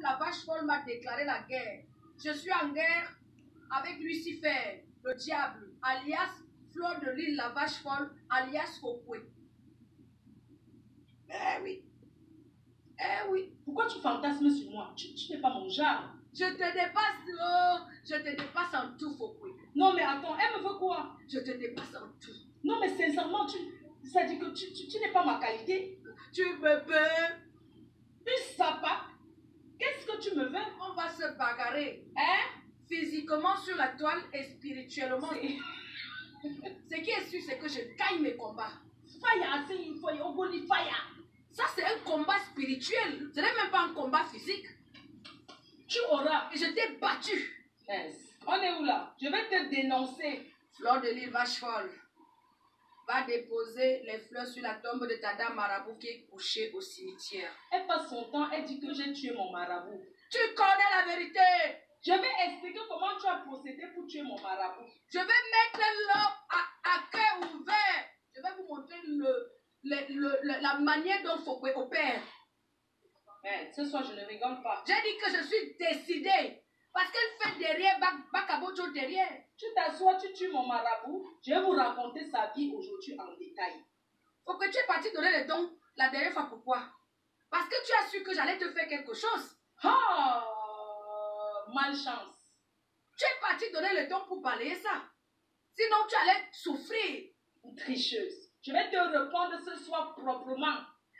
comme la vache folle m'a déclaré la guerre, je suis en guerre avec Lucifer, le diable, alias Fleur de Lille, la vache folle, alias Fokwe. Eh oui. Eh oui. Pourquoi tu fantasmes sur moi? Tu n'es pas mon genre. Je te dépasse, oh, je te dépasse en tout, Fokwe. Non, mais attends, elle me veut quoi? Je te dépasse en tout. Non, mais sincèrement, ça dit que tu n'es pas ma qualité. Tu me veux. Une sapa. Qu'est-ce que tu me veux? On va se bagarrer. Hein? Physiquement sur la toile et spirituellement. Ce qui est sûr, c'est que je gagne mes combats. Fire, c'est une fois, on dit fire. Ça, c'est un combat spirituel. Ce n'est même pas un combat physique. Tu auras. Et je t'ai battu. Yes. On est où là? Je vais te dénoncer. Fleur de Lille, vache folle, va déposer les fleurs sur la tombe de ta dame marabout qui est couchée au cimetière. Elle passe son temps, elle dit que j'ai tué mon marabout. Tu connais la vérité. Je vais expliquer comment tu as procédé pour tuer mon marabout. Je vais mettre l'eau à cœur ouvert. Je vais vous montrer la manière dont Fokwe opère. Mais ce soir, je ne rigole pas. J'ai dit que je suis décidée. Parce qu'elle fait derrière, Bakabocho derrière. Tu t'assois, tu tues mon marabout. Je vais vous raconter sa vie aujourd'hui en détail. Faut que tu es parti donner les dons la dernière fois. Pourquoi? Parce que tu as su que j'allais te faire quelque chose. Ah, malchance. Tu es parti donner les dons pour balayer ça. Sinon, tu allais souffrir. Tricheuse. Je vais te répondre ce soir proprement.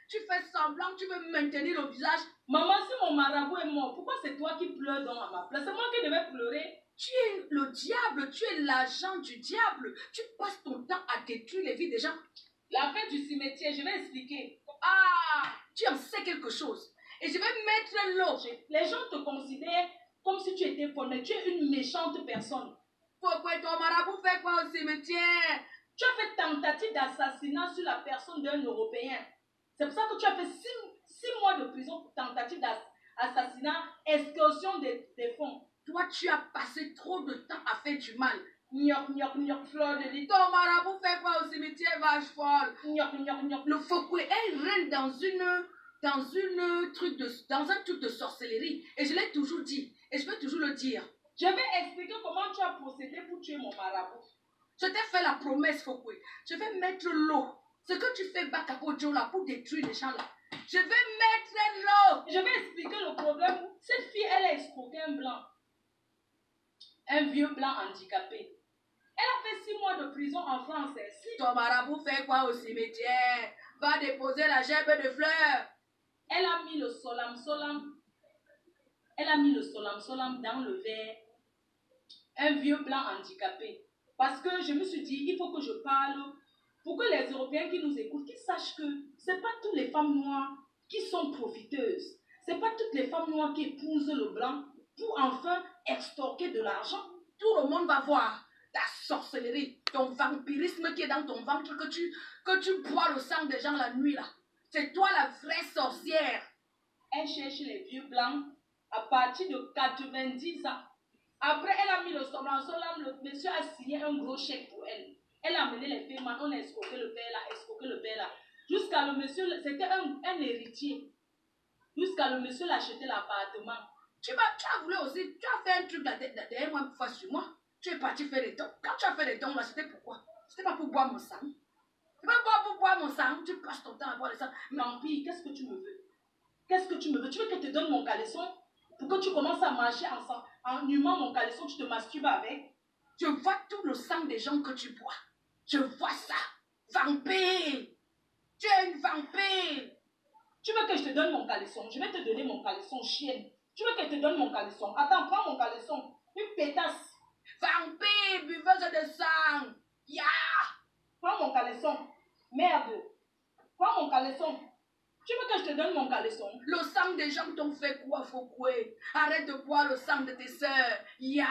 Tu fais semblant, tu veux maintenir le visage. Maman, si mon marabout est mort, pourquoi c'est toi qui pleures donc à ma place? C'est moi qui devais pleurer. Tu es le diable, tu es l'agent du diable. Tu passes ton temps à détruire les vies des gens. La fête du cimetière, je vais expliquer. Ah, tu en sais quelque chose. Et je vais mettre l'eau. Les gens te considèrent comme si tu étais folle, mais tu es une méchante personne. Pourquoi ton marabout fait quoi au cimetière? Tu as fait tentative d'assassinat sur la personne d'un Européen. C'est pour ça que tu as fait 6 mois de prison pour tentative d'assassinat, excursion des fonds. Toi, tu as passé trop de temps à faire du mal. Gnoc, gnoc, gnoc, Fleur de Lille. Ton marabout fait quoi au cimetière, vache folle? Gnoc, gnoc, gnoc. Le Fokwe, elle règne dans un truc de sorcellerie. Et je l'ai toujours dit. Et je vais toujours le dire. Je vais expliquer comment tu as procédé pour tuer mon marabout. Je t'ai fait la promesse, Fokwe. Je vais mettre l'eau. Ce que tu fais, Bakabojo, là, pour détruire les gens, là. Je vais mettre l'eau. Je vais expliquer le problème. Cette fille, elle a escroqué un blanc. Un vieux blanc handicapé. Elle a fait 6 mois de prison en France. Si ton marabout fait quoi au cimetière? Va déposer la gerbe de fleurs. Elle a mis le solam solam. Elle a mis le solam solam dans le verre. Un vieux blanc handicapé. Parce que je me suis dit, il faut que je parle pour que les Européens qui nous écoutent, qu'ils sachent que ce n'est pas toutes les femmes noires qui sont profiteuses. Ce n'est pas toutes les femmes noires qui épousent le blanc pour enfin extorquer de l'argent. Tout le monde va voir ta sorcellerie, ton vampirisme qui est dans ton ventre, que tu bois le sang des gens la nuit là. C'est toi la vraie sorcière. Elle cherche les vieux blancs à partir de 90 ans. Après, elle a mis le solam solam, le monsieur a signé un gros chèque pour elle. Elle a amené les paiements, on a escroqué le père là, jusqu'à le monsieur, c'était un héritier. Jusqu'à le monsieur l'acheter l'appartement. Tu as voulu aussi, tu as fait un truc derrière moi une fois sur moi. Tu es parti faire des dons. Quand tu as fait des dons là, c'était pourquoi? C'était pas pour boire mon sang. C'est pas pour boire mon sang. Tu passes ton temps à boire le sang. Vampire, qu'est-ce que tu me veux? Qu'est-ce que tu me veux? Tu veux que je te donne mon caleçon pour que tu commences à marcher ensemble? En humant mon caleçon, tu te masturbes avec? Je vois tout le sang des gens que tu bois. Je vois ça. Vampire. Tu es une vampire. Tu veux que je te donne mon caleçon? Je vais te donner mon caleçon, chienne. Tu veux que je te donne mon caleçon? Attends, prends mon caleçon. Une pétasse. Vampire, buveuse de sang. Ya! Prends mon caleçon. Merde. Prends mon caleçon. Tu veux que je te donne mon caleçon? Le sang des gens t'ont fait quoi, Fokwe? Arrête de boire le sang de tes sœurs. Ya!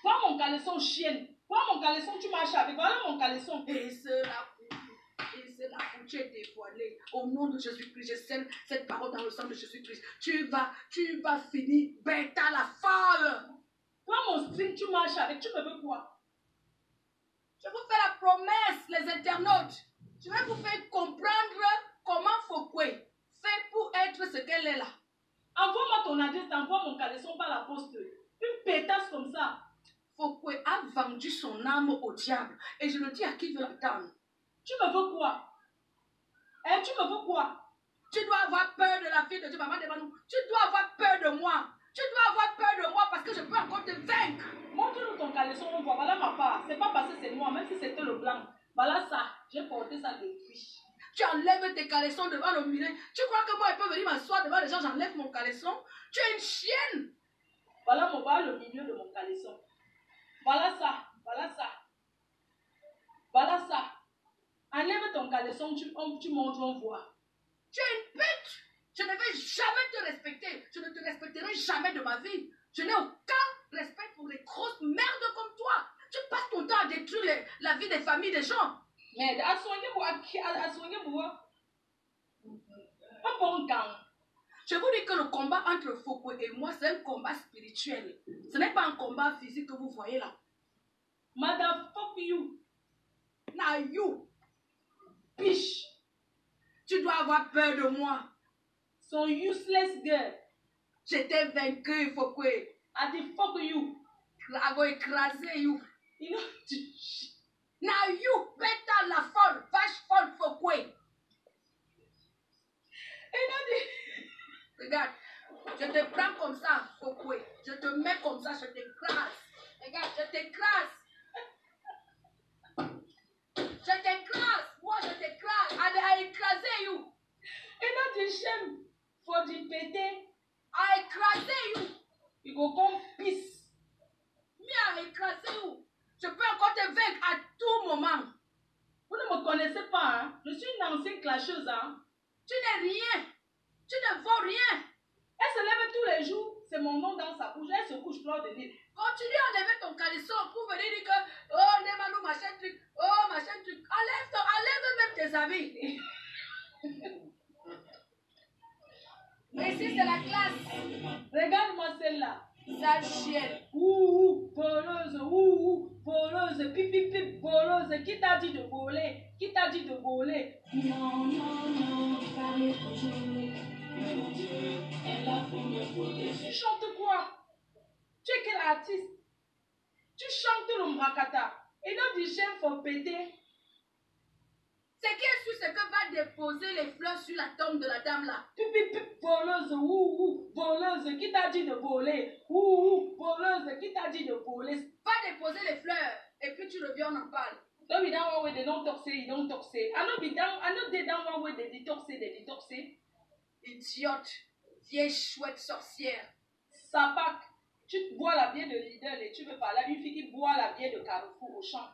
Prends mon caleçon, chienne. Prends mon caleçon, tu marches avec. Voilà mon caleçon. Et cela pour tu es dévoilé. Au nom de Jésus-Christ, je scelle cette parole dans le sang de Jésus-Christ. Tu vas finir bête à la folle. Prends mon string, tu marches avec. Tu me veux quoi? Je vous fais la promesse, les internautes. Je vais vous faire comprendre comment Fokwe fait pour être ce qu'elle est là. Envoie ton adresse, t'envoies mon caleçon par la poste. Une pétasse comme ça. Fokwe a vendu son âme au diable. Et je le dis à qui veut l'entendre. Tu me veux quoi? Hein, tu me veux quoi? Tu dois avoir peur de la fille de Dieu, maman devant nous. Tu dois avoir peur de moi. Tu dois avoir peur de moi parce que je peux encore te vaincre. Montre-nous ton caleçon, on voit. Voilà ma part. C'est pas parce que c'est moi, même si c'était le blanc. Voilà ça. J'ai porté ça depuis. Tu enlèves tes caleçons devant le miroir. Tu crois que moi, je peux venir m'asseoir devant les gens, j'enlève mon caleçon? Tu es une chienne. Voilà le milieu de mon caleçon. Voilà ça. Voilà ça. Voilà ça. Enlève ton caleçon, tu montres, on voit. Tu es une pute. Je ne vais jamais te respecter. Je ne te respecterai jamais de ma vie. Je n'ai aucun respect pour les grosses merdes comme toi. Tu passes ton temps à détruire la vie des familles des gens. Mais à soigner moi. Un bon gang. Je vous dis que le combat entre Fokwe et moi, c'est un combat spirituel. Ce n'est pas un combat physique que vous voyez là. Madame, fuck you. Now you. Bitch. Tu dois avoir peur de moi. Son useless girl. Je t'ai vaincu, Fokwe. I did fuck you. I go écraser you. You know, now you better la folle. Vache folle, Fokwe. Regarde, je te prends comme ça, Fokwe. Je te mets comme ça, je t'écrase. Regarde, je t'écrase. Je t'écrase. Moi, je t'écrase. I écraser you. Et not the shame for the pété. I écraser you. You go come peace. Me, I écraser you. Je peux encore te vaincre à tout moment. Vous ne me connaissez pas, hein? Je suis une ancienne clasheuse, hein? Tu n'es rien. Tu ne vaux rien. Elle se lève tous les jours. C'est mon nom dans sa bouche. Elle se couche plein de nuit. Continue à enlever ton caleçon pour venir dire que oh, Nemano, machin truc. Oh, machin truc. Enlève même tes habits. Mais si c'est la classe. Regarde-moi celle-là. Sale chienne. Voleuse, pip, voleuse. Qui t'a dit de voler? Qui t'a dit de voler? Non, parlez toujours. Tu chantes quoi? Tu es quel artiste? Tu chantes le mbrakata. Et non du chef faut péter. C'est qui est sûr ce que va déposer les fleurs sur la tombe de la dame là? Pip, voleuse, voleuse. Qui t'a dit de voler? Voleuse, qui t'a dit de voler? Va déposer les fleurs et puis tu reviens, on en parle. Don't be down one way, they don't talk say, you don't talk say. I know they down one way, they talk say. Idiote, vieille chouette sorcière. Sapac, tu bois la bière de Lidl et tu veux parler à une fille qui boit la bière de Carrefour au champ.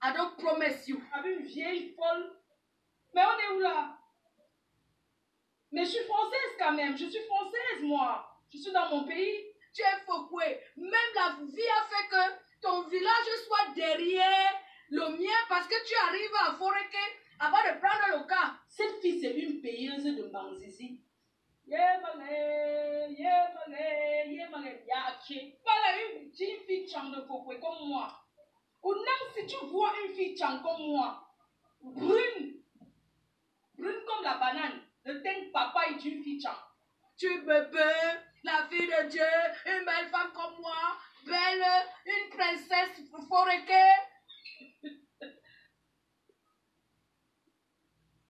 I don't promise you. Avec une vieille folle. Mais on est où là? Mais je suis française quand même, je suis française moi. Je suis dans mon pays. Tu es Fokwe. Même la vie a fait que ton village soit derrière le mien parce que tu arrives à Foreke avant de prendre le cas. Cette fille, c'est une payeuse de Banzizi. Voilà une fille chang de Fokwe comme moi. Ou même si tu vois une fille chang comme moi, brune comme la banane, ne t'inquiète papa est une fille chang. Tu bébé, la fille de Dieu, une belle femme comme moi, belle, une princesse Foreke.